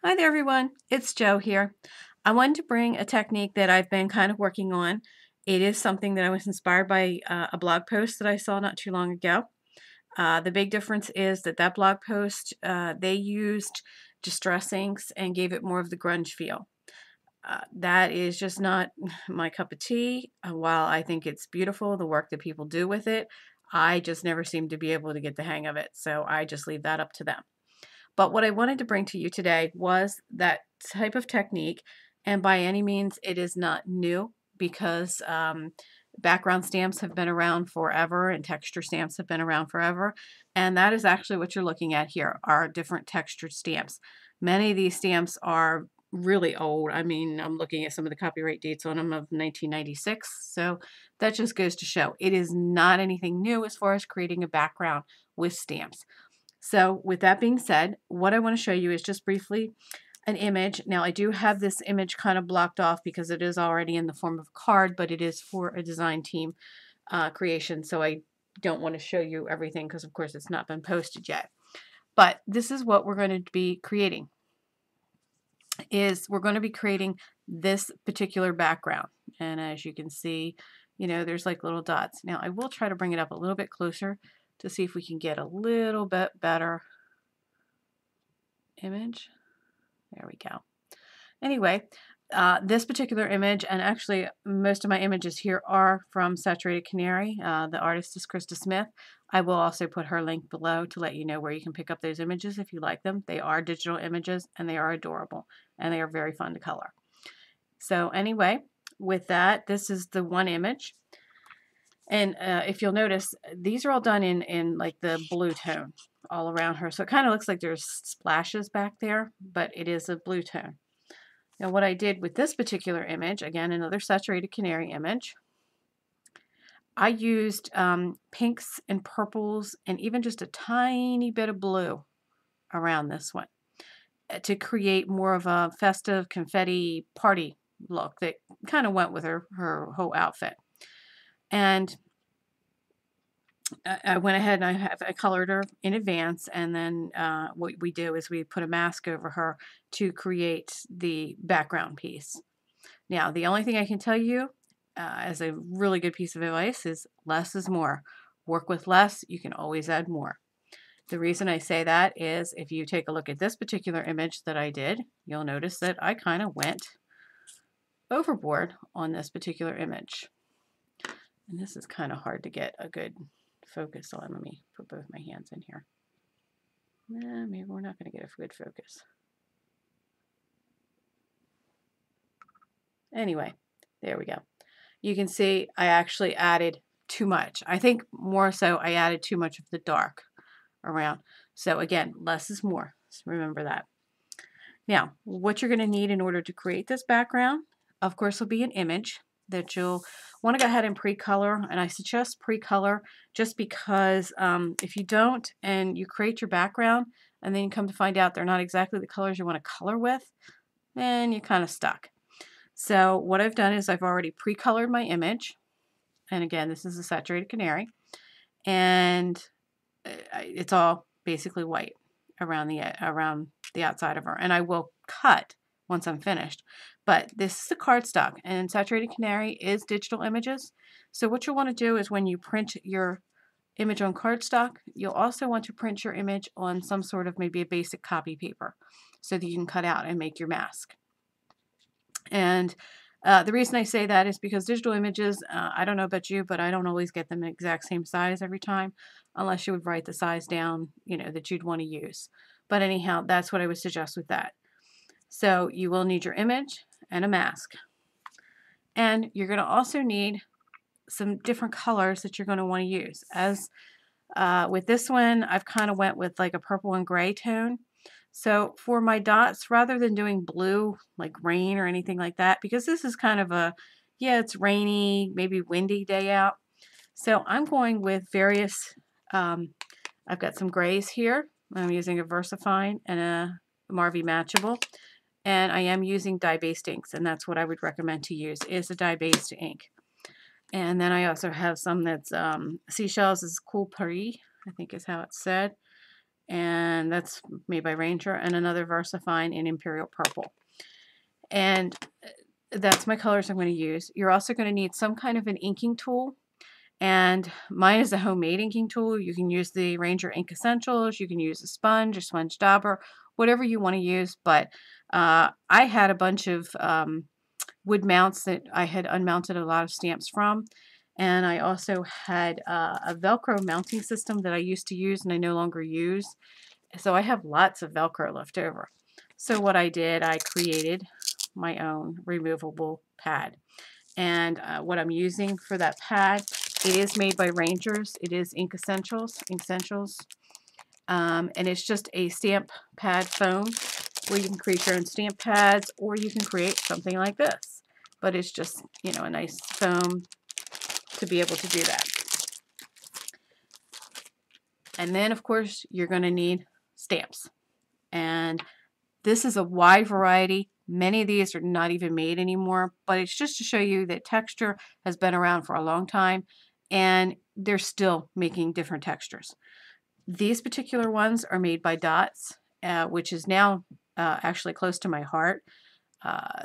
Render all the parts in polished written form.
Hi there, everyone. It's Joe here. I wanted to bring a technique that I've been kind of working on. It is something that I was inspired by a blog post that I saw not too long ago. The big difference is that blog post, they used distress inks and gave it more of the grunge feel. That is just not my cup of tea. While I think it's beautiful, the work that people do with it, I just never seem to be able to get the hang of it. So I just leave that up to them. But what I wanted to bring to you today was that type of technique, and by any means, it is not new because background stamps have been around forever and texture stamps have been around forever. And that is actually what you're looking at here, are different textured stamps. Many of these stamps are really old. I mean, I'm looking at some of the copyright dates on them of 1996. So that just goes to show it is not anything new as far as creating a background with stamps. So with that being said, what I want to show you is just briefly an image. Now I do have this image kind of blocked off because it is already in the form of a card, but it is for a design team creation. So I don't want to show you everything because of course it's not been posted yet. But this is what we're going to be creating. We're going to be creating this particular background. And as you can see, there's like little dots. Now I will try to bring it up a little bit closer to see if we can get a little bit better image. There we go. Anyway, this particular image, and actually most of my images here are from Saturated Canary. The artist is Krista Smith. I will also put her link below to let you know where you can pick up those images if you like them. They are digital images and they are adorable and they are very fun to color. So anyway, with that, this is the one image. And if you'll notice, these are all done in like the blue tone all around her. So it kind of looks like there's splashes back there, but it is a blue tone. Now what I did with this particular image, again, another Saturated Canary image, I used pinks and purples and even just a tiny bit of blue around this one to create more of a festive confetti party look that kind of went with her whole outfit. And I went ahead and I colored her in advance, and then what we do is we put a mask over her to create the background piece. Now, the only thing I can tell you as a really good piece of advice is less is more. Work with less, you can always add more. The reason I say that is if you take a look at this particular image that I did, you'll notice that I kind of went overboard on this particular image. And this is kind of hard to get a good focus on. Let me put both my hands in here. Maybe we're not going to get a good focus. Anyway, there we go. You can see I actually added too much. I think more so I added too much of the dark around. So again, less is more. So remember that. Now, what you're going to need in order to create this background, of course, will be an image that you'll want to go ahead and pre-color. And I suggest pre-color just because if you don't and you create your background and then you come to find out they're not exactly the colors you want to color with, then you're kind of stuck. So what I've done is I've already pre-colored my image. And again, this is a Saturated Canary. And it's all basically white around the outside of her. And I will cut once I'm finished. But this is a cardstock, and Saturated Canary is digital images. So what you'll want to do is when you print your image on cardstock, you'll also want to print your image on some sort of maybe a basic copy paper so that you can cut out and make your mask. And the reason I say that is because digital images, I don't know about you, but I don't always get them the exact same size every time, unless you would write the size down, that you'd want to use. But anyhow, that's what I would suggest with that. So you will need your image and a mask. And you're going to also need some different colors that you're going to want to use. As with this one, I've kind of went with like a purple and gray tone. So for my dots, rather than doing blue like rain or anything like that, because this is kind of it's rainy, maybe windy day out. So I'm going with various, I've got some grays here. I'm using a VersaFine and a Marvy Matchable. And I am using dye-based inks, and that's what I would recommend to use, is a dye-based ink. And then I also have some that's Seashells is Cool Paris, I think is how it's said. and that's made by Ranger, and another VersaFine in Imperial Purple. And that's my colors I'm going to use. You're also going to need some kind of an inking tool, and mine is a homemade inking tool. You can use the Ranger Ink Essentials, you can use a sponge dauber, whatever you want to use, but I had a bunch of wood mounts that I had unmounted a lot of stamps from, and I also had a Velcro mounting system that I used to use and I no longer use, so I have lots of Velcro left over. So what I did, I created my own removable pad. And what I'm using for that pad, it is made by Rangers. It is Ink Essentials. And it's just a stamp pad foam where you can create your own stamp pads, or you can create something like this. But it's just, you know, a nice foam to be able to do that. And then, of course, you're going to need stamps. And this is a wide variety. Many of these are not even made anymore, but it's just to show you that texture has been around for a long time, and they're still making different textures. These particular ones are made by Dots, which is now actually close to my heart.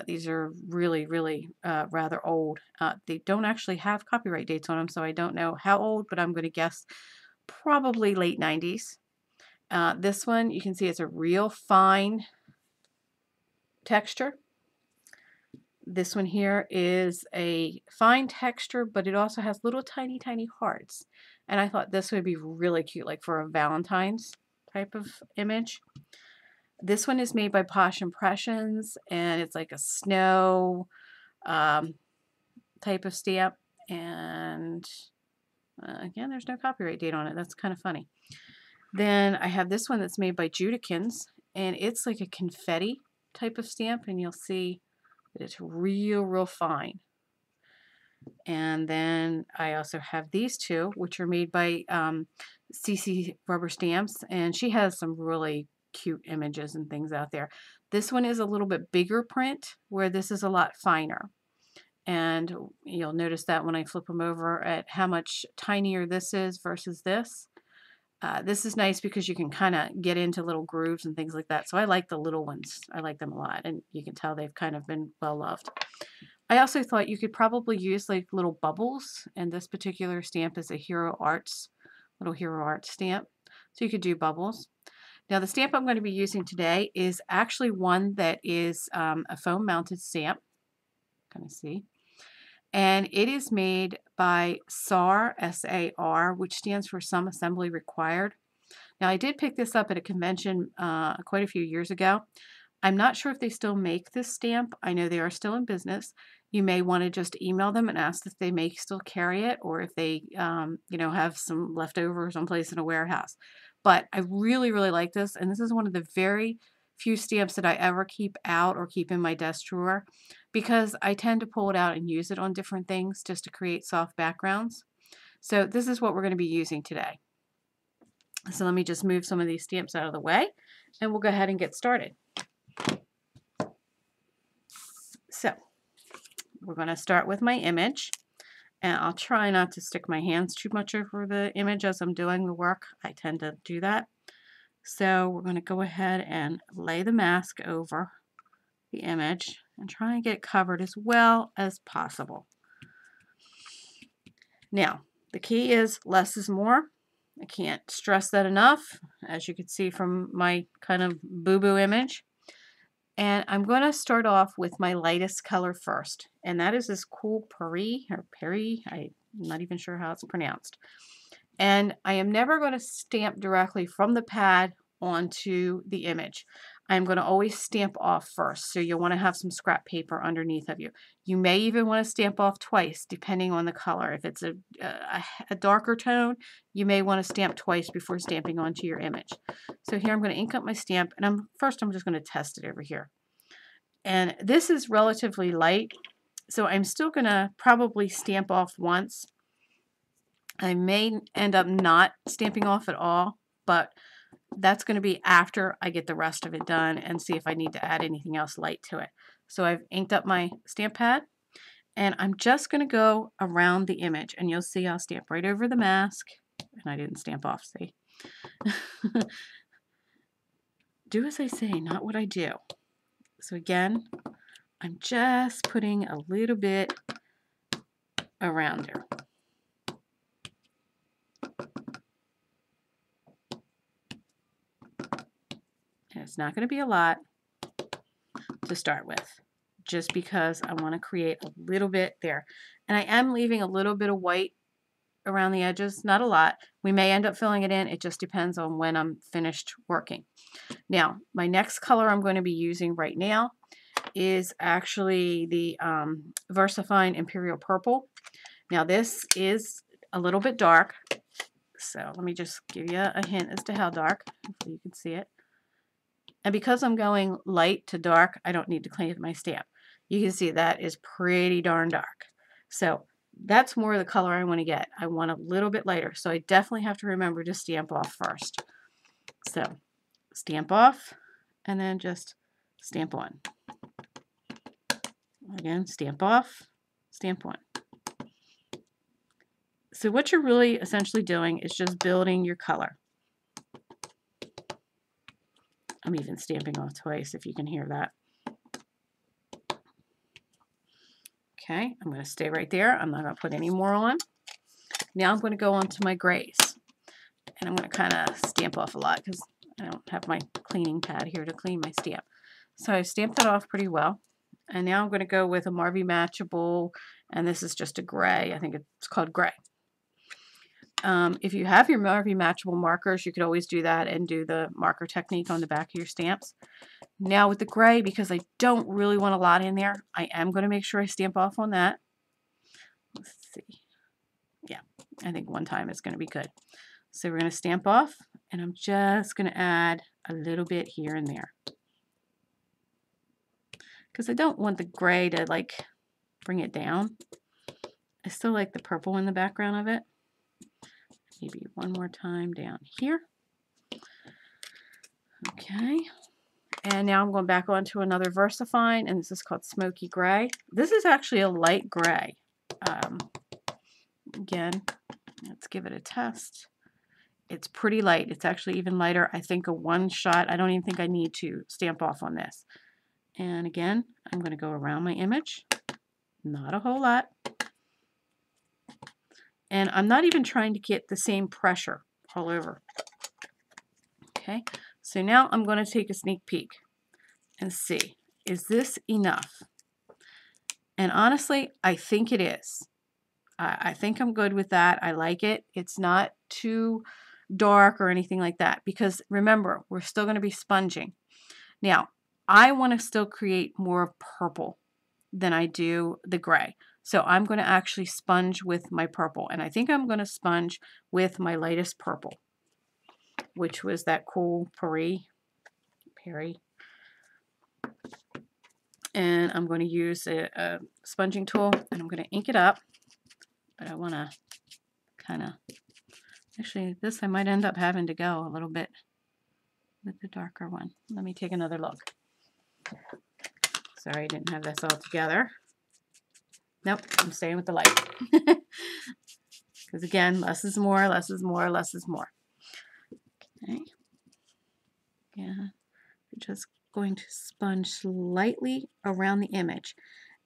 These are really, really rather old. They don't actually have copyright dates on them, so I don't know how old, but I'm going to guess probably late 90s. This one, you can see it's a real fine texture. This one here is a fine texture, but it also has little tiny, tiny hearts. And I thought this would be really cute, like for a Valentine's type of image. This one is made by Posh Impressions, and it's like a snow type of stamp. And again, there's no copyright date on it. That's kind of funny. Then I have this one that's made by Judikins, and it's like a confetti type of stamp, and you'll see that it's real, real fine. And then I also have these two, which are made by CC Rubber Stamps, and she has some really cute images and things out there. This one is a little bit bigger print, where this is a lot finer. And you'll notice that when I flip them over at how much tinier this is versus this. This is nice because you can kind of get into little grooves and things like that. So I like the little ones. I like them a lot. And you can tell they've kind of been well loved. I also thought you could probably use like little bubbles. And this particular stamp is a little Hero Arts stamp. So you could do bubbles. Now the stamp I'm going to be using today is actually one that is a foam mounted stamp. Kind of see. And it is made by SAR, S-A-R, which stands for Some Assembly Required. Now, I did pick this up at a convention quite a few years ago. I'm not sure if they still make this stamp. I know they are still in business. You may want to just email them and ask if they may still carry it, or if they, you know, have some leftover someplace in a warehouse. But I really, really like this, and this is one of the very few stamps that I ever keep out or keep in my desk drawer, because I tend to pull it out and use it on different things just to create soft backgrounds. So this is what we're going to be using today. So let me just move some of these stamps out of the way, and we'll go ahead and get started. So we're going to start with my image, and I'll try not to stick my hands too much over the image as I'm doing the work. I tend to do that. So we're going to go ahead and lay the mask over the image and try and get it covered as well as possible. Now, the key is less is more. I can't stress that enough, as you can see from my kind of boo-boo image. And I'm going to start off with my lightest color first, and that is this cool Perry, I'm not even sure how it's pronounced. And I am never going to stamp directly from the pad onto the image. I'm going to always stamp off first, so you'll want to have some scrap paper underneath of you. You may even want to stamp off twice, depending on the color. If it's a darker tone, you may want to stamp twice before stamping onto your image. So here I'm going to ink up my stamp, and first I'm just going to test it over here. And this is relatively light, so I'm still going to probably stamp off once. I may end up not stamping off at all, but that's going to be after I get the rest of it done and see if I need to add anything else light to it. So I've inked up my stamp pad, and I'm just going to go around the image, and you'll see I'll stamp right over the mask, and I didn't stamp off, see? do as I say, not what I do. So again, I'm just putting a little bit around her. And it's not going to be a lot to start with, just because I want to create a little bit there. And I am leaving a little bit of white around the edges, not a lot. We may end up filling it in. It just depends on when I'm finished working. Now, my next color I'm going to be using right now is actually the VersaFine Imperial Purple. Now, this is a little bit dark, so let me just give you a hint as to how dark. Hopefully you can see it. And because I'm going light to dark, I don't need to clean my stamp. You can see that is pretty darn dark. So that's more the color I want to get. I want a little bit lighter. So I definitely have to remember to stamp off first. So stamp off and then just stamp on. Again, stamp off, stamp on. So what you're really essentially doing is just building your color. I'm even stamping off twice if you can hear that. Okay, I'm going to stay right there. I'm not going to put any more on. Now I'm going to go on to my grays. And I'm going to kind of stamp off a lot because I don't have my cleaning pad here to clean my stamp. So I stamped that off pretty well. And now I'm going to go with a Marvy Matchable, and this is just a gray. I think it's called gray. If you have your Marvy Matchable markers, you could always do that and do the marker technique on the back of your stamps. Now with the gray, because I don't really want a lot in there, I am going to make sure I stamp off on that. Let's see. Yeah, I think one time it's going to be good. So we're going to stamp off, and I'm just going to add a little bit here and there. Because I don't want the gray to like bring it down. I still like the purple in the background of it. Maybe one more time down here. Okay. And now I'm going back on to another VersaFine, and this is called Smoky Gray. This is actually a light gray. Again, let's give it a test. It's pretty light. It's actually even lighter. I think a one shot. I don't even think I need to stamp off on this. And again, I'm going to go around my image. Not a whole lot. And I'm not even trying to get the same pressure all over. Okay, so now I'm going to take a sneak peek and see, is this enough? And honestly, I think it is. I think I'm good with that. I like it. It's not too dark or anything like that, because remember, we're still going to be sponging. Now, I want to still create more of purple than I do the gray. So I'm going to actually sponge with my purple. And I think I'm going to sponge with my lightest purple, which was that cool Perry. And I'm going to use a sponging tool, and I'm going to ink it up. But I want to kind of, actually this I might end up having to go a little bit with the darker one. Let me take another look. Sorry, I didn't have this all together. Nope, I'm staying with the light. Because again, less is more, less is more, less is more. Okay. Yeah, we're just going to sponge slightly around the image.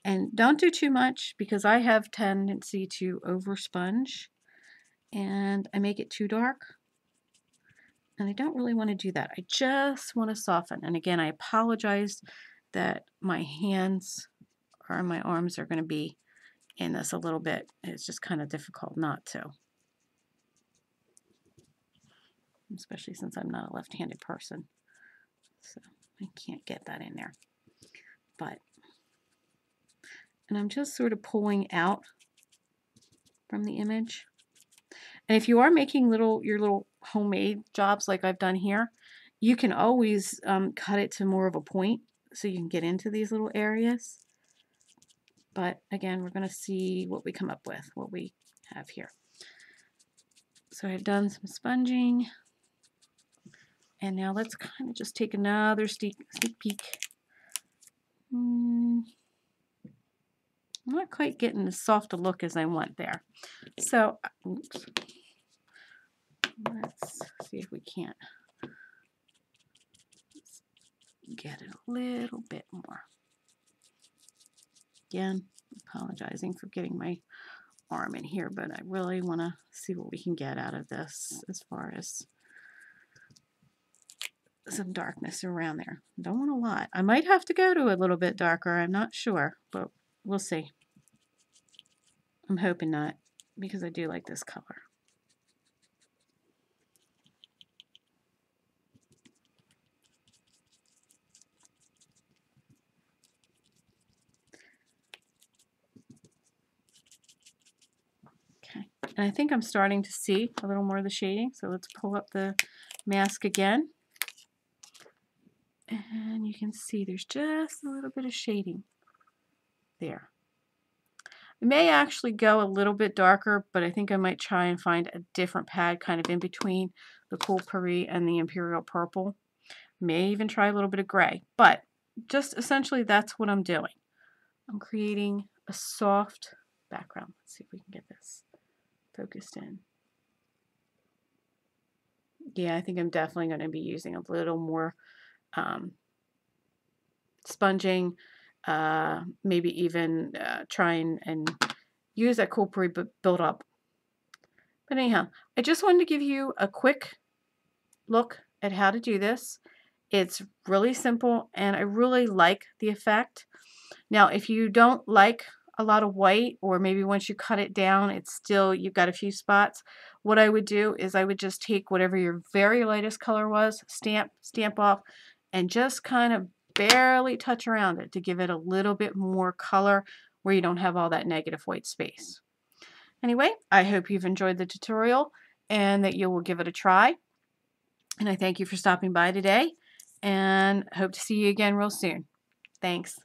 And don't do too much, because I have tendency to over sponge and I make it too dark. And I don't really want to do that. I just want to soften. And again, I apologize that my hands or my arms are going to be in this a little bit. It's just kind of difficult not to. Especially since I'm not a left-handed person. So I can't get that in there. But, and I'm just sort of pulling out from the image. And if you are making your little homemade jobs like I've done here, you can always cut it to more of a point so you can get into these little areas. But again, we're going to see what we come up with, what we have here. So I've done some sponging. And now let's kind of just take another sneak peek. I'm not quite getting as soft a look as I want there. So, oops. Let's see if we can't. Let's get it a little bit more. Again, apologizing for getting my arm in here, but I really want to see what we can get out of this as far as some darkness around there. Don't want a lot. I might have to go to a little bit darker. I'm not sure, but we'll see. I'm hoping not, because I do like this color. Okay, and I think I'm starting to see a little more of the shading, so let's pull up the mask again. And you can see there's just a little bit of shading there. I may actually go a little bit darker, but I think I might try and find a different pad kind of in between the Cool Paris and the Imperial Purple. May even try a little bit of gray, but just essentially that's what I'm doing. I'm creating a soft background. Let's see if we can get this focused in. Yeah, I think I'm definitely going to be using a little more sponging, maybe even trying and use that Cool Paris but build up. But anyhow, I just wanted to give you a quick look at how to do this. It's really simple and I really like the effect. Now, if you don't like a lot of white, or maybe once you cut it down, it's still, you've got a few spots, what I would do is I would just take whatever your very lightest color was, stamp off, and just kind of barely touch around it to give it a little bit more color where you don't have all that negative white space. Anyway, I hope you've enjoyed the tutorial and that you will give it a try. And I thank you for stopping by today and hope to see you again real soon. Thanks.